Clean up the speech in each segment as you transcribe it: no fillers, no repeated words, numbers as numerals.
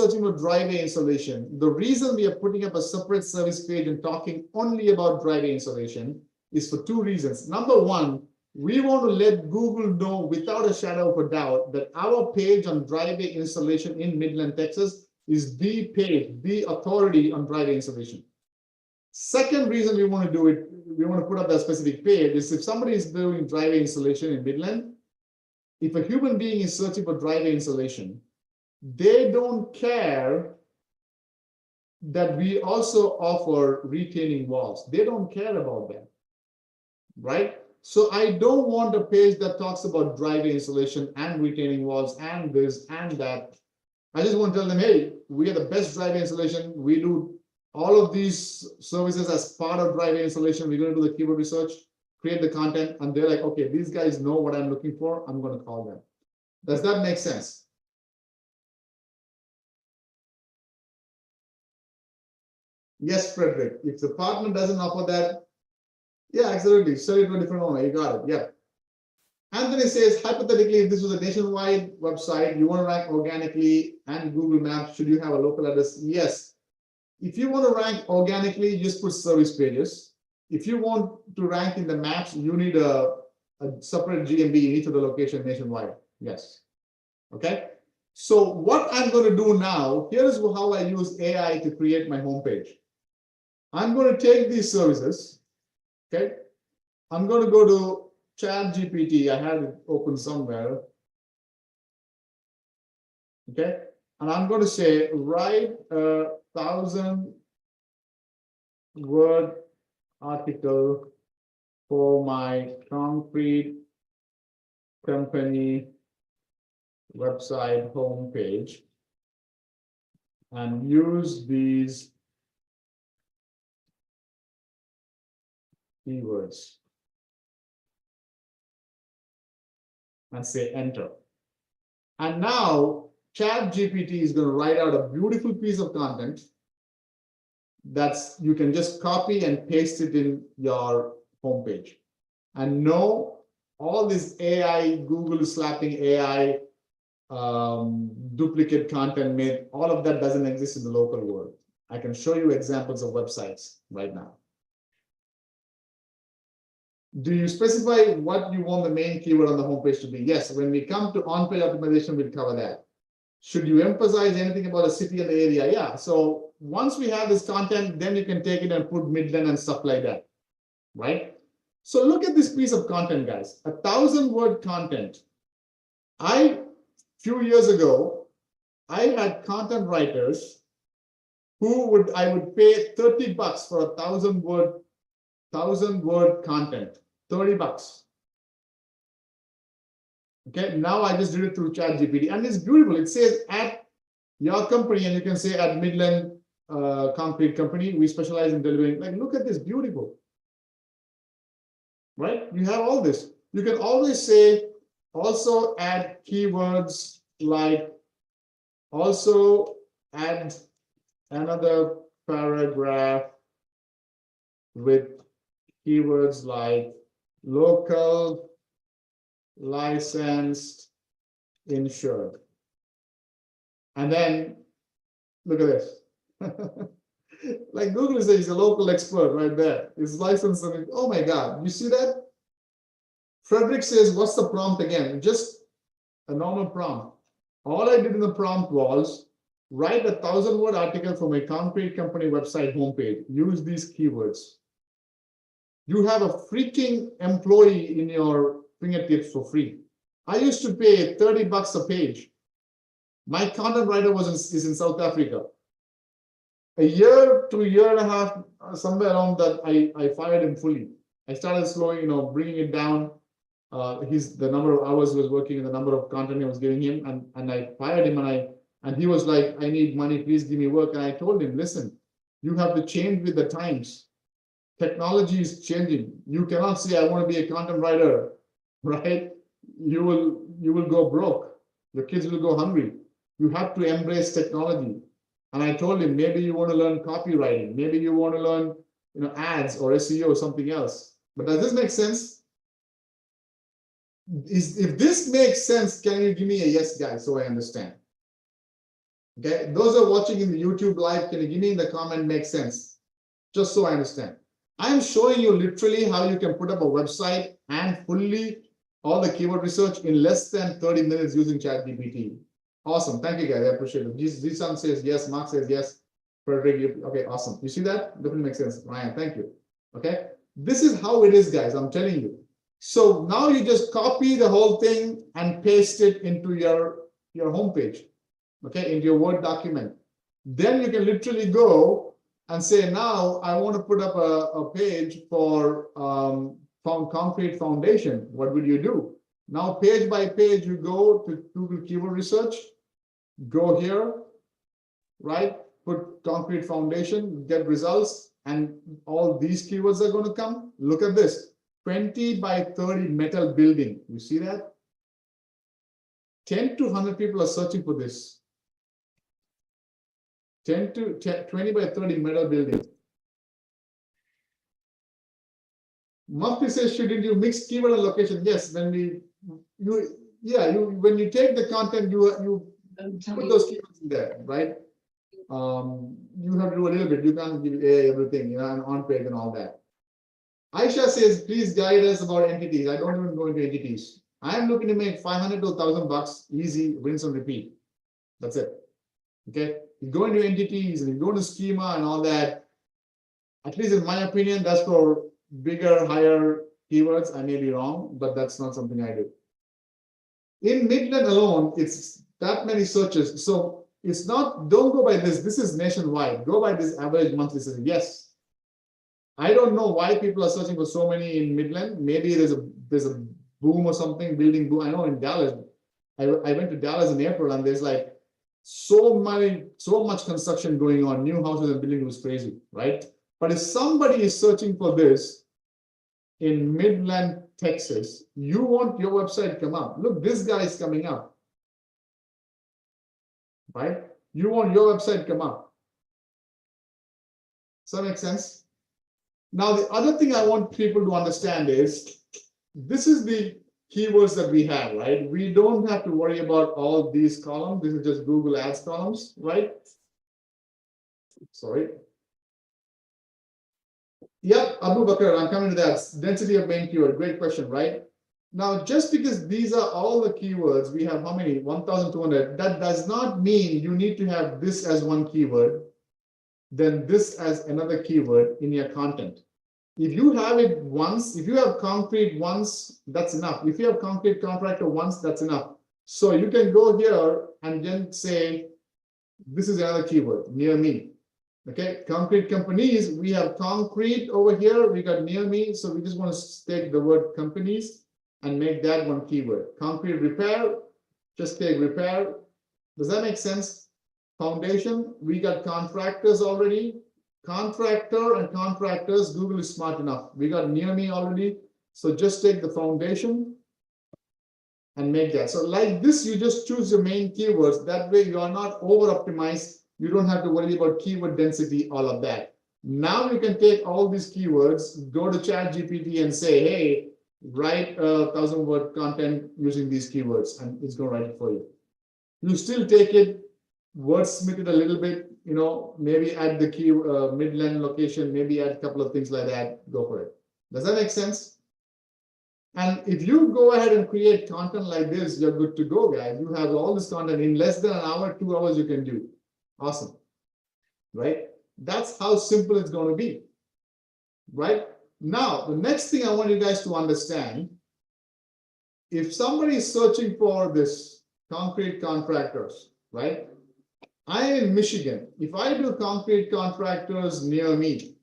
searching for driveway installation, the reason we are putting up a separate service page and talking only about driveway installation is for two reasons. Number one, we want to let Google know without a shadow of a doubt that our page on driveway installation in Midland, Texas is the page, the authority on driveway installation. Second reason we want to do it, we want to put up that specific page is if somebody is doing driveway installation in Midland, if a human being is searching for driveway installation, they don't care that we also offer retaining walls. They don't care about that, right? So I don't want a page that talks about driveway installation and retaining walls and this and that. I just want to tell them, hey, we are the best driveway installation. We do all of these services as part of driveway installation. We're going to do the keyword research, create the content, and they're like, okay, these guys know what I'm looking for. I'm going to call them. Does that make sense? Yes, Frederick. If the partner doesn't offer that, yeah, absolutely. Sell it to a different owner. You got it. Yeah. Anthony says, hypothetically, if this was a nationwide website, you want to rank organically and Google Maps, should you have a local address? Yes. If you want to rank organically, just put service pages. If you want to rank in the maps, you need a separate GMB in each of the location nationwide. Yes. Okay. So what I'm going to do now, here's how I use AI to create my homepage. I'm going to take these services. Okay. I'm going to go to ChatGPT. I had it open somewhere. Okay. And I'm going to say, write a 1,000-word article for my concrete company website homepage and use these keywords and say enter. And now ChatGPT is going to write out a beautiful piece of content that's you can just copy and paste it in your homepage. And no, all this AI, Google slapping AI, duplicate content myth, all of that doesn't exist in the local world. I can show you examples of websites right now. Do you specify what you want the main keyword on the homepage to be? Yes, when we come to on-page optimization, we'll cover that. Should you emphasize anything about a city and the area? Yeah, so once we have this content, then you can take it and put Midland and stuff like that, right? So look at this piece of content, guys, 1,000-word content. Few years ago, I had content writers who I would pay $30 for a 1,000-word content, $30. Okay, now I just did it through ChatGPT, and it's beautiful. It says at your company, and you can say at Midland Concrete Company, we specialize in delivering. Like, look at this, beautiful, right? You have all this. You can always say, also add keywords like, also add another paragraph with keywords like local, licensed, insured. And then look at this. Like Google says, he's a local expert right there. He's licensed. And oh my God, you see that? Frederick says, what's the prompt again? Just a normal prompt. All I did in the prompt was write a 1,000-word article for my concrete company website homepage. Use these keywords. You have a freaking employee in your fingertips for free. I used to pay $30 a page. My content writer is in South Africa. A year to a year and a half, somewhere around that, I fired him fully. I started slowly, bringing it down. The number of hours he was working and the number of content I was giving him, and I fired him, and he was like, I need money, please give me work. And I told him, listen, you have to change with the times. Technology is changing. You cannot say, I want to be a content writer, right? You will go broke. Your kids will go hungry. You have to embrace technology. And I told him, maybe you want to learn copywriting. Maybe you want to learn, ads or SEO or something else. But does this make sense? If this makes sense, can you give me a yes, guys, so I understand? Okay, those who are watching in the YouTube live, can you give me in the comment makes sense? Just so I understand. I'm showing you literally how you can put up a website and fully all the keyword research in less than 30 minutes using ChatGPT. Awesome. Thank you, guys. I appreciate it. Zisan says yes. Mark says yes. Frederick, okay, awesome. You see that? Definitely makes sense. Ryan, thank you. Okay. This is how it is, guys. I'm telling you. So now you just copy the whole thing and paste it into your homepage. Okay, into your Word document. Then you can literally go and say, now I want to put up a page for concrete foundation. What would you do? Now, page by page, you go to Google keyword research, go here, right? Put concrete foundation, get results, and all these keywords are going to come. Look at this, 20 by 30 metal building. You see that? 10 to 100 people are searching for this. 20 by 30 metal building. Murphy says, shouldn't you mix keyword and location? Yes, when when you take the content, you put those keywords in there, right? You have to do a little bit. You can't give everything, and on page and all that. Aisha says, please guide us about entities. I don't even go into entities. I'm looking to make 500 to 1,000 bucks, easy, rinse and repeat. That's it. Okay. You go into entities and you go into schema and all that. At least in my opinion, that's for bigger, higher keywords. I may be wrong, but that's not something I do. In Midland alone, it's that many searches. So it's not, don't go by this. This is nationwide. Go by this average monthly search. Yes. I don't know why people are searching for so many in Midland. Maybe there's a boom or something, building boom. I know in Dallas, I went to Dallas in April and there's like so much construction going on, new houses and building was crazy, right? But if somebody is searching for this in Midland, Texas, you want your website to come up. Look, this guy is coming up, right? You want your website to come up. Does that make sense? Now, the other thing I want people to understand is this is the keywords that we have, right? We don't have to worry about all these columns. This is just Google Ads columns, right? Sorry. Yep, Abu Bakr, I'm coming to that. Density of main keyword, great question, right? Now, just because these are all the keywords, we have how many? 1,200. That does not mean you need to have this as one keyword, then this as another keyword in your content. If you have it once, if you have concrete once, that's enough. If you have concrete contractor once, that's enough. So you can go here and then say, this is another keyword, near me. Okay, concrete companies, we have concrete over here, we got near me. So we just want to take the word companies and make that one keyword. Concrete repair, just take repair. Does that make sense? Foundation, we got contractors already. Contractor and contractors, Google is smart enough. We got near me already. So just take the foundation and make that. So like this, you just choose your main keywords. That way you are not over optimized. You don't have to worry about keyword density, all of that. Now you can take all these keywords, go to ChatGPT and say, hey, write 1,000-word content using these keywords, and it's going to write it for you. You still take it, wordsmith it a little bit, maybe add the key Midland location, maybe add a couple of things like that, go for it. Does that make sense? And if you go ahead and create content like this, you're good to go, guys. You have all this content in less than an hour, 2 hours you can do. Awesome, right? That's how simple it's going to be, right? Now, the next thing I want you guys to understand, if somebody is searching for this concrete contractors, right? I am in Michigan. If I do concrete contractors near me,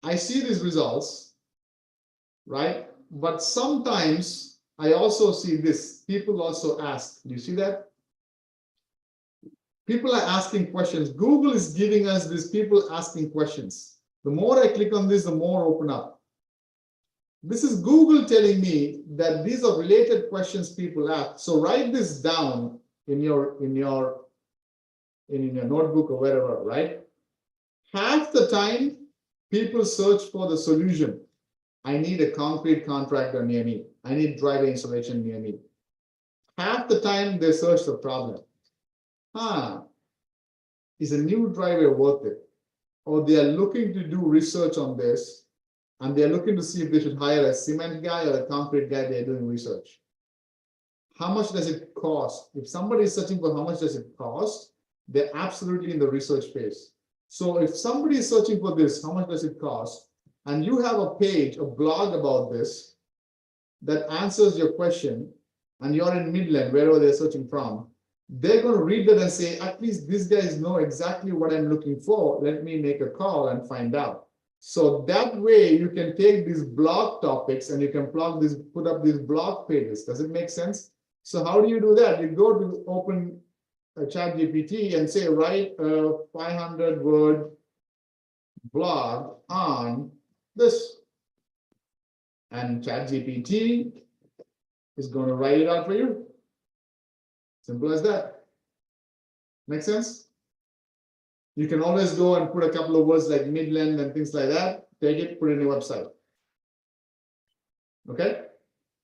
I see these results, right? But sometimes I also see this. People also ask, do you see that? People are asking questions. Google is giving us these people asking questions. The more I click on this, the more open up. This is Google telling me that these are related questions people ask. So write this down in your notebook or wherever, right? Half the time, people search for the solution. I need a concrete contractor near me. I need driveway installation near me. Half the time, they search the problem. is a new driver worth it? Or they are looking to do research on this, and they're looking to see if they should hire a cement guy or a concrete guy. They're doing research. How much does it cost? If somebody is searching for how much does it cost, they're absolutely in the research phase. So if somebody is searching for this, how much does it cost? And you have a page, a blog about this that answers your question, and you're in Midland, wherever they're searching from, they're going to read that and say, at least these guys know exactly what I'm looking for. Let me make a call and find out. So that way you can take these blog topics and you can put up these blog pages. Does it make sense? So how do you do that? You go to open a ChatGPT and say, write a 500-word blog on this. And ChatGPT is going to write it out for you. Simple as that. Make sense? You can always go and put a couple of words like Midland and things like that. Take it, put it in your website. Okay?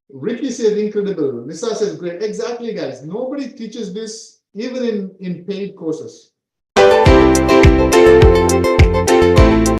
Ricky says incredible. Nisa says great. Exactly, guys. Nobody teaches this even in paid courses.